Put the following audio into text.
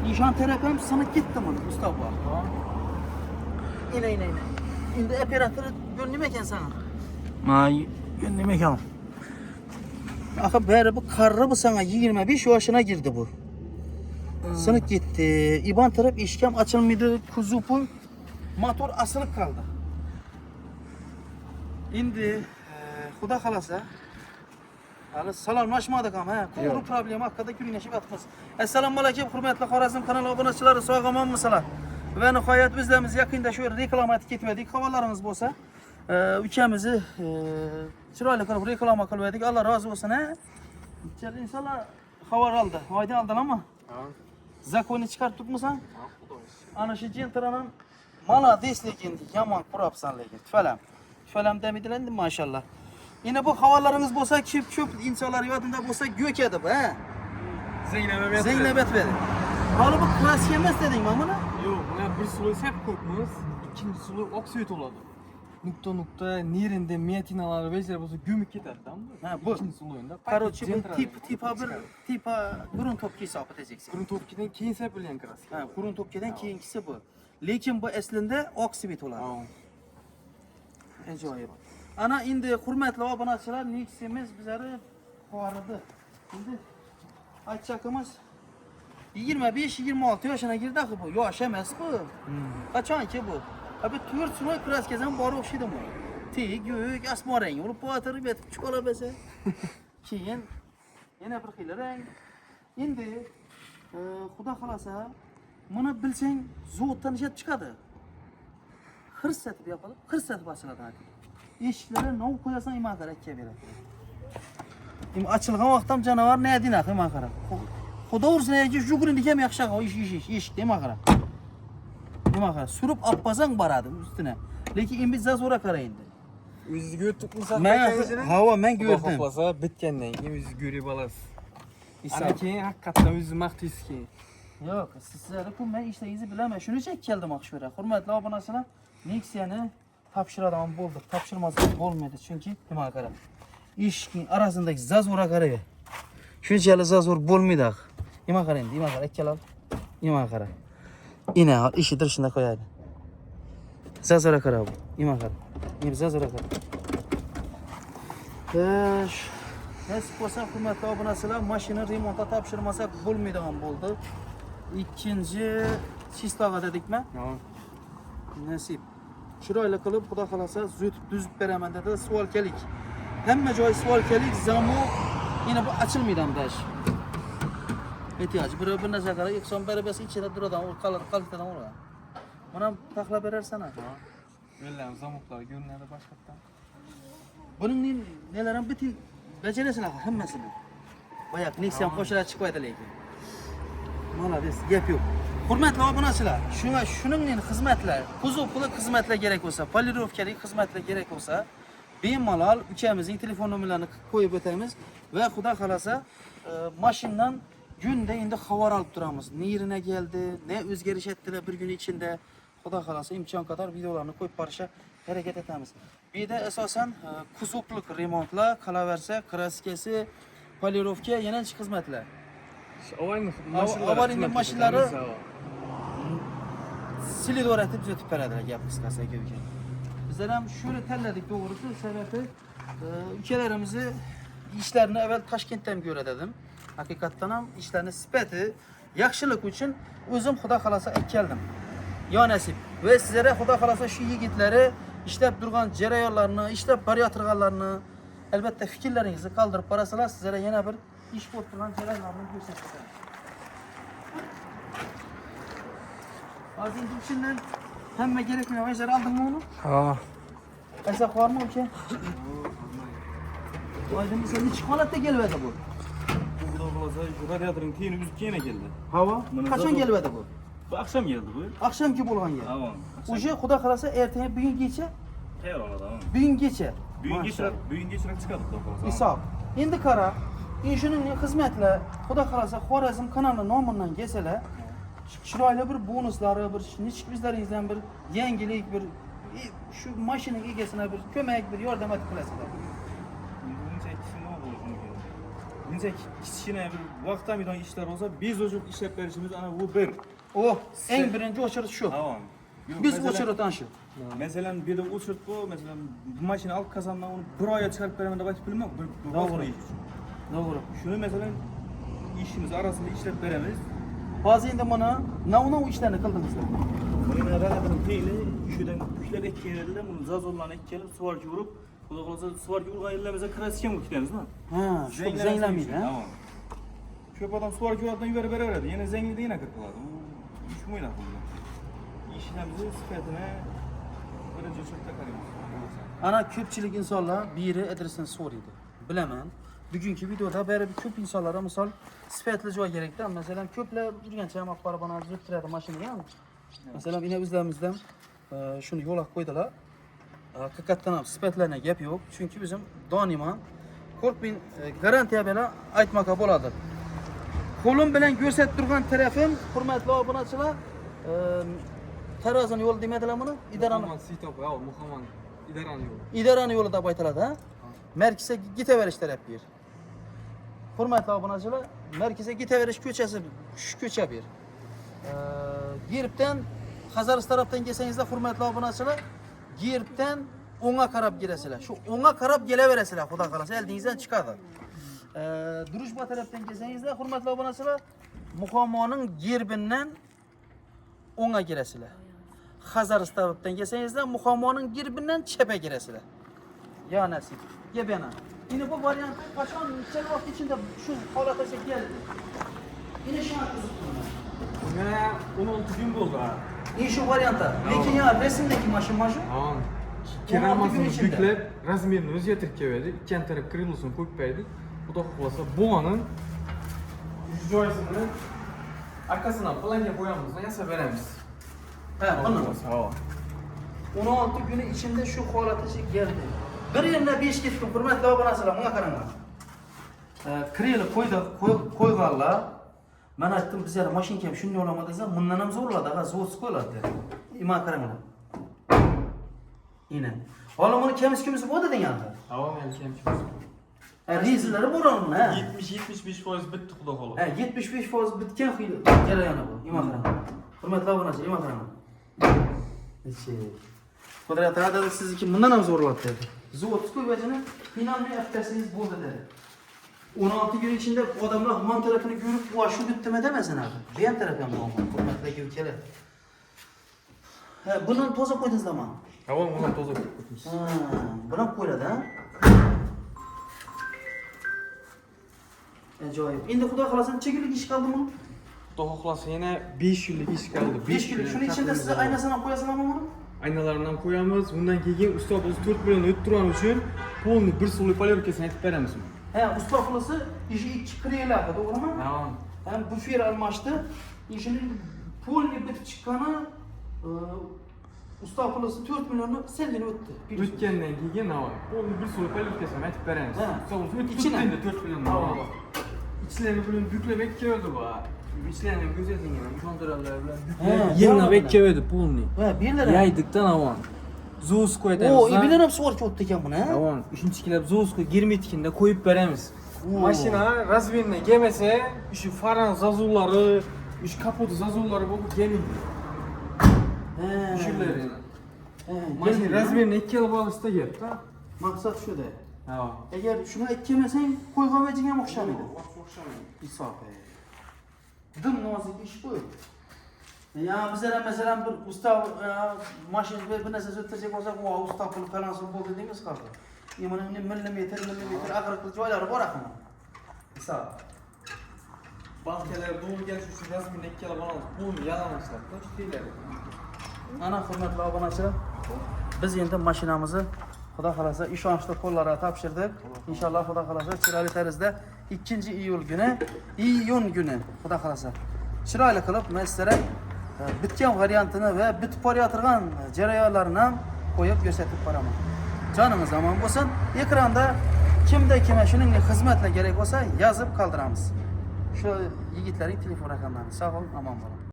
nişan terapim sana gitti mi Mustafa? İne. Şimdi operatörü gönlüm sana. Ay, gönlüme kalın. Akı beri bu karrı bu sana 25 yaşına girdi bu. Sınık gitti. İban taraf işkem açılmadı. Kuzupu motor asılık kaldı. Şimdi Xuda kalasa hali salamlaşmadık ama he. Doğru problem hakkında güneşi batmaz. Esselamu aleyküm hürmetli Xorazm kanalı abunachilari sog'omon mislar. Ve nihoyat bizlerimiz yakında şu reklama ketmedik. Havalarınız bo'lsa, ukamizni chiroyli qilib reklama qildik. Alloh rozi bo'lsin ha. İnşallah xabar oldi. Oydan oldin ama. Zakonni chiqarib turibmisan? Ana shu jentraning malades lekin yomon qurabsan lekin. Tfalam demidilar endi maşallah. Yine bu havalarınız bo'lsa, ko'p insonlar yodida bo'lsa go'kadi bu, ha? Zeynep etmedi. Hali bu klasik emas dedingmi buni? Yo'q, mana bir suluy sap ko'pmiz, ikkinchi suluy oqsuv bo'ladi. Nukta nerinde miyatinalari bezlar bo'lsa gömib ketadi-da. Ha, bu ikkinchi suluyda. Короче, bu tipa burun top hisobı diyeceksin. Kurun topkidan keyin sepilgan kraska. Ha, burun topkidan keyingisi bu. Lekin bu aslında oksibit bo'ladi. Ajoyib. Ana endi hurmatli obunachilar, Neximiz bizlari qo'ridi. Endi aytchakimiz 25-26 yoshına girdi axı bu. Yosh emas bu. Qachonki bu? Abi 4 sinoy kraskazam bor o'xshaydi bu. Tek, yo'q, asmor rang bo'lib qo'yatib yetib chiqola bo'lsa. Keyin yana bir xil rang. Endi Xudo xolasa, buni bilsang, zo'tdan ishlab chiqadi. Xirsatib yapalım, xirsatib ochiladi. Eshiklari nov qo'yasan, iman qarab beradi. Endi ochilgan vaqtda janovar ne deydi axı, iman qarab. Xudo ursin, yugurindiki ham yaxshi eshik, iman qarab. Iman qarab, surib olpasang boradi ustine. Lekin endi zazora qara endi. O'zingiz ko'ribmisizmi? Men ko'rdim. Xohlasa bitgandan keyin o'zingiz ko'rib olasiz. Ana keyin haqiqatan o'zingiz maqtaysiz keyin. Yo'q, sizlarni-ku men ishlaringizni bilaman. Shuning uchun keldim axshira. Hurmatli obunachilar, Nexia'ni topshiradigan bo'ldik. Topshirmasak bo'lmaydi, chunki nima qarab. Eshikning orasindagi zazora qarab. Shunchalik zazor bo'lmaydi axı. Nima qarang, nima qarab, ikkalab. Nima qarab. Ina eshittir shunda qo'yadi. Zazora qarab. Nima qarab. Nima zazora qarab. Nasib bo'lsa, hurmatli obunachilar, mashina remontga topshirmasak bo'lmaydigan bo'ldi. İkinci sislaga dedikmi? Nasib. Chiroyli qilib, Xudo xolasa, düzüp beraman dedi, savol kelik. Hamma joy savol kelik, zamon yana bu ochilmaydi dash. Ehtiyoj bir narsa qara, iqson barabasi ichida turadigan, u qalqitadan ura. Mana taxlab berarsan ha. Billam, zamoklar ko'rinadi boshqatdan. Buning nelarim bitin bajarasizlar hammasini. Boyaq Nexia qo'shilib chiqmaydi lekin. Malades, gap yo'q. Hurmatli obunachilar, shuningdek xizmatlar, kuzov puli xizmatlar kerak bo'lsa, polirovkalik xizmatlar kerak bo'lsa, bemalol ukamizning telefon nomerlarini qo'yib o'tamiz va Xudo xolasa, mashinadan kunda endi xabar olib turamiz. Nerina keldi, ne o'zgarish etdilar bir kun ichida. Xudo xolasa imkon qadar videolarni qo'yib borishga harakat etamiz. Bu yerda asosan kuzovlik remontlar, qolaversa, kraskasi, polirovka, yana xizmatlar. Avvalgi mashinalari silid o'ratib o'tib beradilar, gap qisqasi aka. Bizlar ham shuni tanladik to'g'risi, sababi ukalarimizni ishlarini avval Toshkentdan ko'rdim. Haqiqatdan ham ishlarni sifati yaxshilik uchun o'zim Xudo xolasa keldim. Yo nasib. Va sizlarga Xudo xolasa shu yigitlari ishlab turgan jarayonlarni, ishlab borayotganlarni albatta fikrlaringizni qoldirib qo'rasalar, sizlarga yana bir ish bo'lib turgan jarayonlarni ko'rsatdim. Hozir shundan hamma kerakmi? O'zlar oldimmi uni? Ha. Aysa qormi uka? Oydin biz necha holatda keladi bu? Xudo xolasa, radiatorning tiyini uzib kelmay keldi. Havo? Qachon keladi bu? Bu akşam geldi bu. Akşamki bo'lgan yer. Tamam. O'sha Xudo xolasa ertaga bugungacha, Tayyor oladi, tamam. bugungacha. Bugungacha chiqadi Xudo xolasa. Hisob. Endi qara, shuning xizmatlar Xudo xolasa Xorazm kanali nomidan kelsalar, chiroyli bir bonuslari, bir nechik bizlaringizdan bir yangilik, bir shu mashina egasine bir ko'mak, bir yordam etib qilasizlar. Buncha ikkisi nima bo'lishi mumkin? necha kichkina bir vaqt olmaydigan ishlar bo'lsa, biz o'chirib ishlab berishimiz ana bu bir. O eng birinchi o'chirish shu. Tamam. Yok, Biz mesela- o'chiratan shu. Mesela bir de uçurt bu, mesela bu maşını alıp kazandan onu bir aya çıkarıp veremem de vakit bilmem. Doğru. Doğru. Şunu mesela işimiz arasında işlep veremiz. Hozir endi mana nav ishlarni qildingizlar. Bunu raqatının teyli, şuradan güçler ekkelerle bunu zazollarını ekkelip suvarcı vurup, bu da olsa suvarcı vurgayırla mesela krasiken mi kitemiz lan? Ha, shu zanglamaydi, ha? Tamam. Çöp adam suvarcı vurup yuvarı veremedi. Yine zengin de yine kırpıladı. Üç mü oynak oldu? İşlemimizi sıfatına birinci uçurtda kalıyoruz. Ana ko'pchilik insonlar biri adresini so'raydi. Bilaman. Bugungi videoda bari ko'p insonlarga misol sifatli joy kerakda. Masalan, ko'plar yurgancha ham oqbar bana zurib turadi mashinaga. Masalan, ina o'zlarimizdan shuni yo'lga qo'ydilar. Haqiqatdan ham sifatlarga gap yo'q. Chunki bizim doimo 40 bin garantiya bilan aytmoqqa bo'ladi. Qo'lim bilan ko'rsatib turgan tarafim, hurmatli obunachilar, tarozini yo'li demadilar buni? Idorani Muhammad Sitop, ya Muhammad idarani yo'li. İdarani yo'li deb aytiladi, ha? Merkeze gitaverish taraf bir. Hurmatli obunachilar, merkeze gitaverish ko'chasi shu ko'cha bir. Giribdan Qazaris tarafdan kelsangizlar, hurmatli obunachilar, Giribdan o'ngga qarab kelasizlar. Shu o'ngga qarab kelaverasizlar, xudo xolasa, eldingizdan chiqadi. Durujba tarafdan kelsangizlar, hurmatli obunachilar, Muhammoning gerbidan o'ngga kelasizlar. Qazaris tarafdan kelsangizlar, Muhammoning gerbidan chapga kirasizlar. Ya nasib. Gap yana. Yine bu variant qachon necha vaqt ichida shu holatga keldi? Yine shu qiziqdi. Mana 16 gün bo'ldi. Shu variantda. Lekin ya resimdagi mashina shu. Tamam. 16 Keramazını gün içinde. büklep, razmerini o'zgartirib keldik. İkki taraf kırılısını koyup verdik. Bu da olsa bu anın joysini arkasından planga koyamızdan yasab veremiz. Ha, buni. Tamam. 16 günü içinde şu holatga keldi. Bir yilda 5 ketdim, hurmatli obunachilar, bunga qaranglar. Kreli qo'yganlar. Men aytdim, bizlar mashinka ham shunday olaman desam, bundan ham zo'rladi, ha, zo'rsiz qo'yiladi dedi. Ima qaranglar. Yine. Hali buni kemiz bo'ldi deganda. Tamam, elkemchimiz. Rezillari bor uni, ha. 70-75% bitti xudo xolos. Ha, 75% bitgan jarayoni bu. Ima qaranglar. Hurmatli obunachilar, ima qaranglar. Qudrat adada sizniki bundan ham zo'rladi dedi. Zo'rsiz qo'ybajini finalni aftasingiz bo'ldi dedi. 16 gün içinde adamlar man tarafını görüp bu şu bitti demesin abi. Ben tarafı ama hurmatli gibi kere. Ha, bunun toza koydunuz zaman. Tamam, bundan toza koyuyoruz. Ha, buna koyladı ha. Acayip. Endi xudo xolasa necha kunlik ish qoldi bu? Xudo xohlasa yana 5 yillik ish qoldi. 5 kunlik. Shuning ichida siz aynasini ham qo'yasizlarmi buni? Aynalarından koyamiz. Bundan keyin usta biz 4 million o'tib turgan uchun polni bir suli polyerkasini aytib beramiz. He, usta xolasi ishi 2 kreladi, to'g'rimi? Tamam. Hem bufer almashdi. İşinin polni bitib chiqqani usta xolasi 4 millionni sendini o'tdi. O'tgandan keyin nima? Polni bir suli polyerkasini aytib beramiz. Ha. Usta biz İçine. endi 4 million. Tamam. İçlerini bilan buklemek keldi bu. İçlerini gözetingen kontroller bilan He, Yengna tamam. bek keldi polni. Ha, birlar. Yaydıktan avan. Zusko edemiz. O, ibilen hem suvarchi o'tdi ekan buni, ha? Avan. 3-kilab Zusko 22'kinde koyup beremiz. Oo. Maşina razvenine gelmese, şu faran zazulları, şu kaputu zazulları bulup gelindi. He. Şurları. He, Maşina geldi, razvenine 2 yıl bağlısta geldi ha. Maksat şu de. Tamam. Eğer şuna eklemesen koygan vecigen okşamaydı. İsaf dım nazik iş bu. Ya bizlere mesela bir usta maşin bir narsa sötecek olsak o usta pulu falan buldu dediğimiz kaldı. Yemin millimetre agırlıklı joyları var akımı. İsaf. Balkeler doğum gelsin şu razvenine 2 yıl bağlısta. Bunu yalamışlar. Kaç değiller. Ana hurmatli obunachilar, biz endi mashinamizni Xudo xolasa ishonchli qo'llarga topshirdik. Inshaalloh Xudo xolasa chiroyli tarzda 2-iyul kuni, Xudo xolasa chiroyli qilib men sizlarga bitgan variantini va bitib borayotgan jarayonlarini ham qo'yib ko'rsatib boraman. Joningiz omon bo'lsin. Ekranda kimda kimga shuningdek xizmatlar kerak bo'lsa yozib qoldiramiz. Shu yigitlarning telefon raqamlarini. Sog' bo'ling, omon bo'ling.